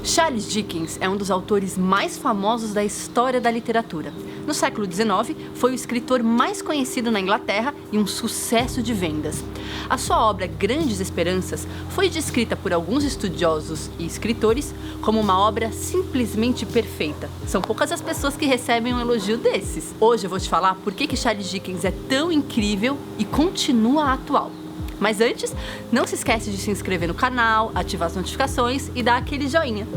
Charles Dickens é um dos autores mais famosos da história da literatura. No século XIX, foi o escritor mais conhecido na Inglaterra e um sucesso de vendas. A sua obra Grandes Esperanças foi descrita por alguns estudiosos e escritores como uma obra simplesmente perfeita. São poucas as pessoas que recebem um elogio desses. Hoje eu vou te falar por que Charles Dickens é tão incrível e continua atual. Mas antes, não se esquece de se inscrever no canal, ativar as notificações e dar aquele joinha.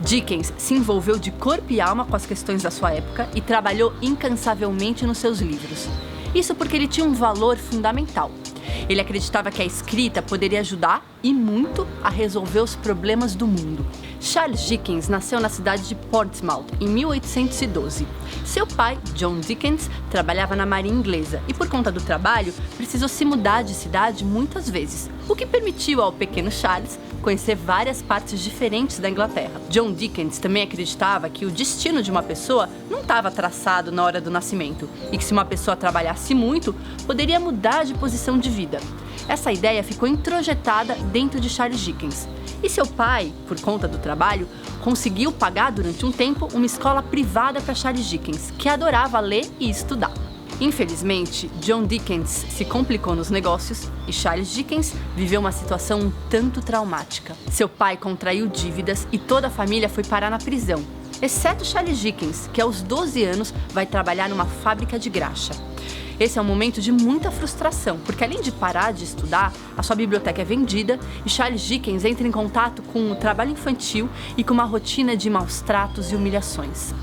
Dickens se envolveu de corpo e alma com as questões da sua época e trabalhou incansavelmente nos seus livros. Isso porque ele tinha um valor fundamental. Ele acreditava que a escrita poderia ajudar, e muito, a resolver os problemas do mundo. Charles Dickens nasceu na cidade de Portsmouth, em 1812. Seu pai, John Dickens, trabalhava na marinha inglesa e, por conta do trabalho, precisou se mudar de cidade muitas vezes, o que permitiu ao pequeno Charles conhecer várias partes diferentes da Inglaterra. John Dickens também acreditava que o destino de uma pessoa não estava traçado na hora do nascimento e que se uma pessoa trabalhasse muito, poderia mudar de posição de vida. Essa ideia ficou introjetada dentro de Charles Dickens. E seu pai, por conta do trabalho, conseguiu pagar durante um tempo uma escola privada para Charles Dickens, que adorava ler e estudar. Infelizmente, John Dickens se complicou nos negócios e Charles Dickens viveu uma situação um tanto traumática. Seu pai contraiu dívidas e toda a família foi parar na prisão, exceto Charles Dickens, que aos 12 anos vai trabalhar numa fábrica de graxa. Esse é um momento de muita frustração, porque além de parar de estudar, a sua biblioteca é vendida e Charles Dickens entra em contato com o trabalho infantil e com uma rotina de maus tratos e humilhações.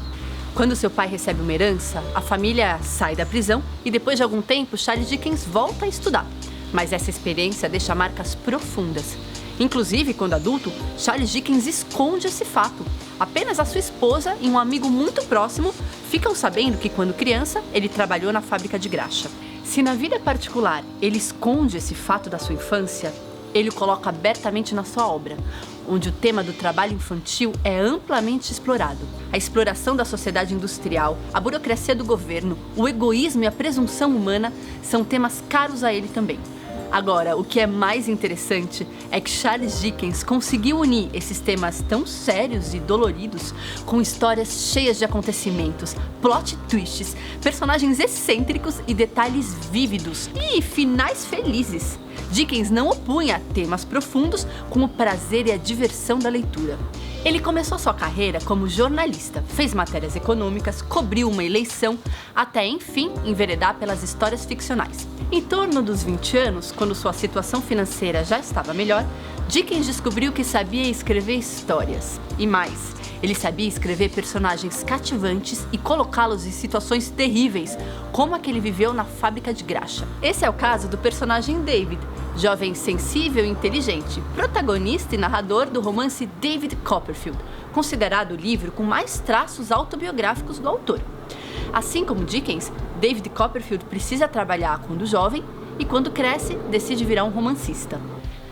Quando seu pai recebe uma herança, a família sai da prisão e depois de algum tempo, Charles Dickens volta a estudar. Mas essa experiência deixa marcas profundas. Inclusive, quando adulto, Charles Dickens esconde esse fato. Apenas a sua esposa e um amigo muito próximo ficam sabendo que, quando criança, ele trabalhou na fábrica de graxa. Se na vida particular ele esconde esse fato da sua infância, ele o coloca abertamente na sua obra, onde o tema do trabalho infantil é amplamente explorado. A exploração da sociedade industrial, a burocracia do governo, o egoísmo e a presunção humana são temas caros a ele também. Agora, o que é mais interessante é que Charles Dickens conseguiu unir esses temas tão sérios e doloridos com histórias cheias de acontecimentos, plot twists, personagens excêntricos e detalhes vívidos e finais felizes. Dickens não opunha temas profundos com o prazer e a diversão da leitura. Ele começou sua carreira como jornalista, fez matérias econômicas, cobriu uma eleição, até enfim enveredar pelas histórias ficcionais. Em torno dos 20 anos, quando sua situação financeira já estava melhor, Dickens descobriu que sabia escrever histórias. E mais, ele sabia escrever personagens cativantes e colocá-los em situações terríveis, como a que ele viveu na fábrica de graxa. Esse é o caso do personagem David, jovem sensível e inteligente, protagonista e narrador do romance David Copperfield, considerado o livro com mais traços autobiográficos do autor. Assim como Dickens, David Copperfield precisa trabalhar quando jovem e, quando cresce, decide virar um romancista.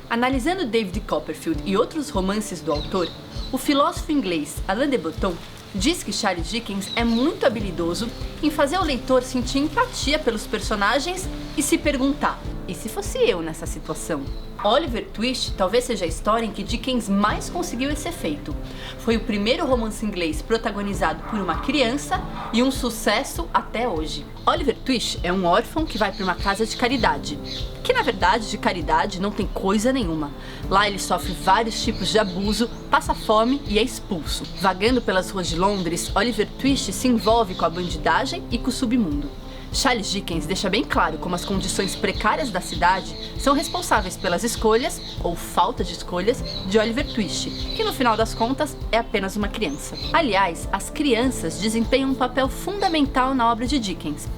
Analisando David Copperfield e outros romances do autor, o filósofo inglês Alain de Botton diz que Charles Dickens é muito habilidoso em fazer o leitor sentir empatia pelos personagens e se perguntar: e se fosse eu nessa situação? Oliver Twist talvez seja a história em que Dickens mais conseguiu esse efeito. Foi o primeiro romance inglês protagonizado por uma criança e um sucesso até hoje. Oliver Twist é um órfão que vai para uma casa de caridade, que na verdade de caridade não tem coisa nenhuma. Lá ele sofre vários tipos de abuso, passa fome e é expulso. Vagando pelas ruas de Londres, Oliver Twist se envolve com a bandidagem e com o submundo. Charles Dickens deixa bem claro como as condições precárias da cidade são responsáveis pelas escolhas, ou falta de escolhas, de Oliver Twist, que no final das contas é apenas uma criança. Aliás, as crianças desempenham um papel fundamental na obra de Dickens.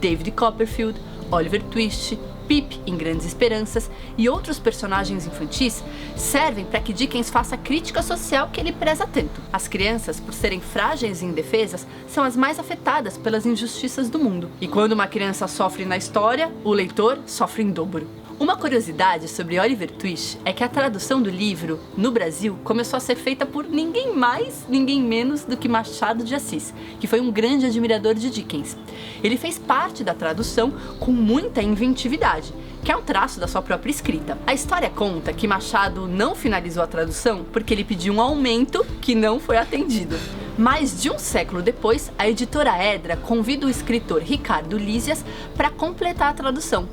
David Copperfield, Oliver Twist, Pip em Grandes Esperanças e outros personagens infantis servem para que Dickens faça a crítica social que ele preza tanto. As crianças, por serem frágeis e indefesas, são as mais afetadas pelas injustiças do mundo. E quando uma criança sofre na história, o leitor sofre em dobro. Uma curiosidade sobre Oliver Twist é que a tradução do livro, no Brasil, começou a ser feita por ninguém mais, ninguém menos do que Machado de Assis, que foi um grande admirador de Dickens. Ele fez parte da tradução com muita inventividade, que é um traço da sua própria escrita. A história conta que Machado não finalizou a tradução porque ele pediu um aumento que não foi atendido. Mais de um século depois, a editora Edra convida o escritor Ricardo Lísias para completar a tradução.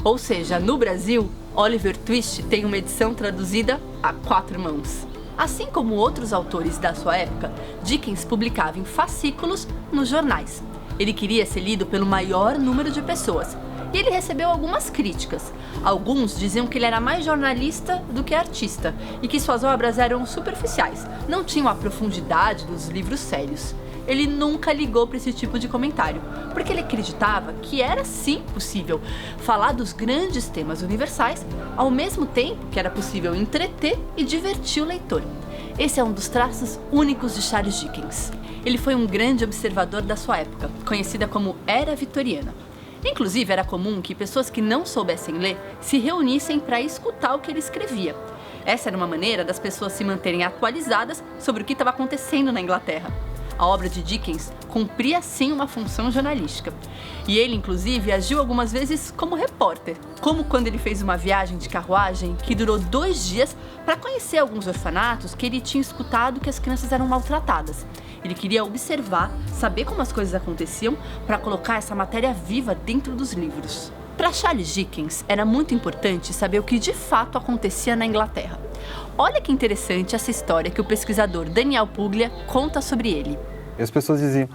Ou seja, no Brasil, Oliver Twist tem uma edição traduzida a 4 mãos. Assim como outros autores da sua época, Dickens publicava em fascículos nos jornais. Ele queria ser lido pelo maior número de pessoas. E ele recebeu algumas críticas. Alguns diziam que ele era mais jornalista do que artista e que suas obras eram superficiais, não tinham a profundidade dos livros sérios. Ele nunca ligou para esse tipo de comentário, porque ele acreditava que era sim possível falar dos grandes temas universais, ao mesmo tempo que era possível entreter e divertir o leitor. Esse é um dos traços únicos de Charles Dickens. Ele foi um grande observador da sua época, conhecida como Era Vitoriana. Inclusive, era comum que pessoas que não soubessem ler se reunissem para escutar o que ele escrevia. Essa era uma maneira das pessoas se manterem atualizadas sobre o que estava acontecendo na Inglaterra. A obra de Dickens cumpria sim uma função jornalística. E ele, inclusive, agiu algumas vezes como repórter, como quando ele fez uma viagem de carruagem que durou 2 dias para conhecer alguns orfanatos que ele tinha escutado que as crianças eram maltratadas. Ele queria observar, saber como as coisas aconteciam para colocar essa matéria viva dentro dos livros. Para Charles Dickens, era muito importante saber o que de fato acontecia na Inglaterra. Olha que interessante essa história que o pesquisador Daniel Puglia conta sobre ele. As pessoas diziam,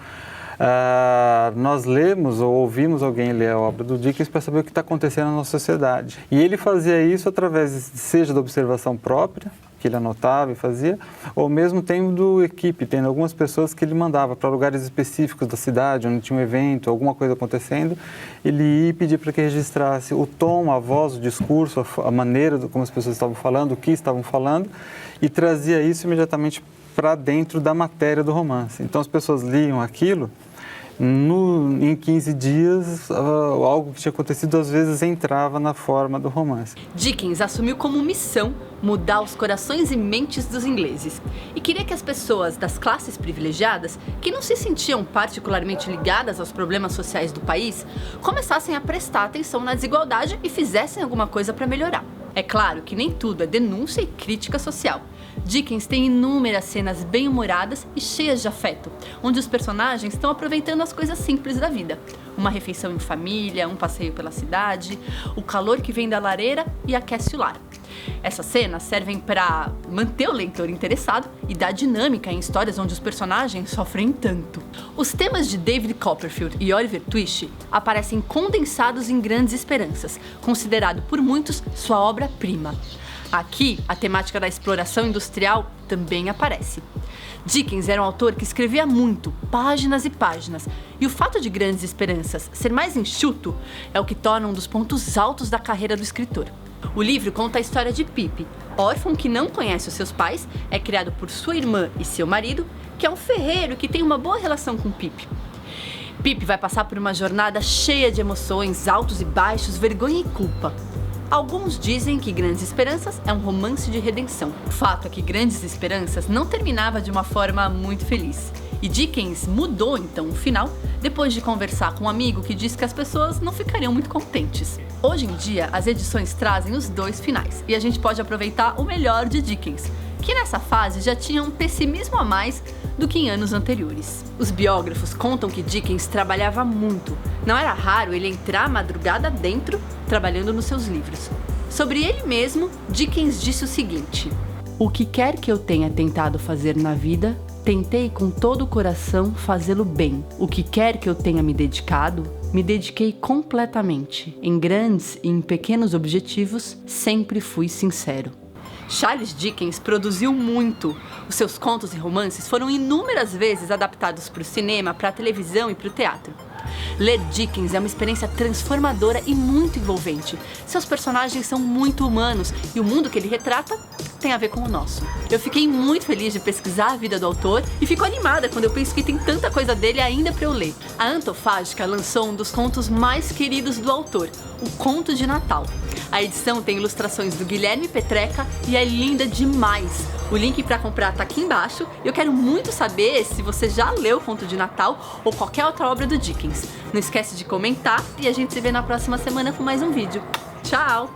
nós lemos ou ouvimos alguém ler a obra do Dickens para saber o que está acontecendo na nossa sociedade. E ele fazia isso através, seja da observação própria, que ele anotava e fazia, ou mesmo tendo equipe, tendo algumas pessoas que ele mandava para lugares específicos da cidade, onde tinha um evento, alguma coisa acontecendo, ele ia e pedia para que registrasse o tom, a voz, o discurso, a maneira como as pessoas estavam falando, o que estavam falando, e trazia isso imediatamente para dentro da matéria do romance. Então as pessoas liam aquilo, em 15 dias, algo que tinha acontecido às vezes entrava na forma do romance. Dickens assumiu como missão mudar os corações e mentes dos ingleses e queria que as pessoas das classes privilegiadas, que não se sentiam particularmente ligadas aos problemas sociais do país, começassem a prestar atenção na desigualdade e fizessem alguma coisa para melhorar. É claro que nem tudo é denúncia e crítica social. Dickens tem inúmeras cenas bem-humoradas e cheias de afeto, onde os personagens estão aproveitando as coisas simples da vida. Uma refeição em família, um passeio pela cidade, o calor que vem da lareira e aquece o lar. Essas cenas servem para manter o leitor interessado e dar dinâmica em histórias onde os personagens sofrem tanto. Os temas de David Copperfield e Oliver Twist aparecem condensados em Grandes Esperanças, considerado por muitos sua obra-prima. Aqui, a temática da exploração industrial também aparece. Dickens era um autor que escrevia muito, páginas e páginas, e o fato de Grandes Esperanças ser mais enxuto é o que torna um dos pontos altos da carreira do escritor. O livro conta a história de Pip, órfão que não conhece os seus pais, é criado por sua irmã e seu marido, que é um ferreiro que tem uma boa relação com Pip. Pip vai passar por uma jornada cheia de emoções, altos e baixos, vergonha e culpa. Alguns dizem que Grandes Esperanças é um romance de redenção. O fato é que Grandes Esperanças não terminava de uma forma muito feliz. E Dickens mudou então o final depois de conversar com um amigo que disse que as pessoas não ficariam muito contentes. Hoje em dia, as edições trazem os 2 finais e a gente pode aproveitar o melhor de Dickens, que nessa fase já tinha um pessimismo a mais do que em anos anteriores. Os biógrafos contam que Dickens trabalhava muito. Não era raro ele entrar madrugada dentro, trabalhando nos seus livros. Sobre ele mesmo, Dickens disse o seguinte: "O que quer que eu tenha tentado fazer na vida, tentei com todo o coração fazê-lo bem. O que quer que eu tenha me dediquei completamente. Em grandes e em pequenos objetivos, sempre fui sincero." Charles Dickens produziu muito. Os seus contos e romances foram inúmeras vezes adaptados para o cinema, para a televisão e para o teatro. Ler Dickens é uma experiência transformadora e muito envolvente. Seus personagens são muito humanos e o mundo que ele retrata tem a ver com o nosso. Eu fiquei muito feliz de pesquisar a vida do autor e fico animada quando eu penso que tem tanta coisa dele ainda para eu ler. A Antofágica lançou um dos contos mais queridos do autor, O Conto de Natal. A edição tem ilustrações do Guilherme Petreca e é linda demais. O link para comprar tá aqui embaixo. Eu quero muito saber se você já leu Conto de Natal ou qualquer outra obra do Dickens. Não esquece de comentar e a gente se vê na próxima semana com mais um vídeo. Tchau!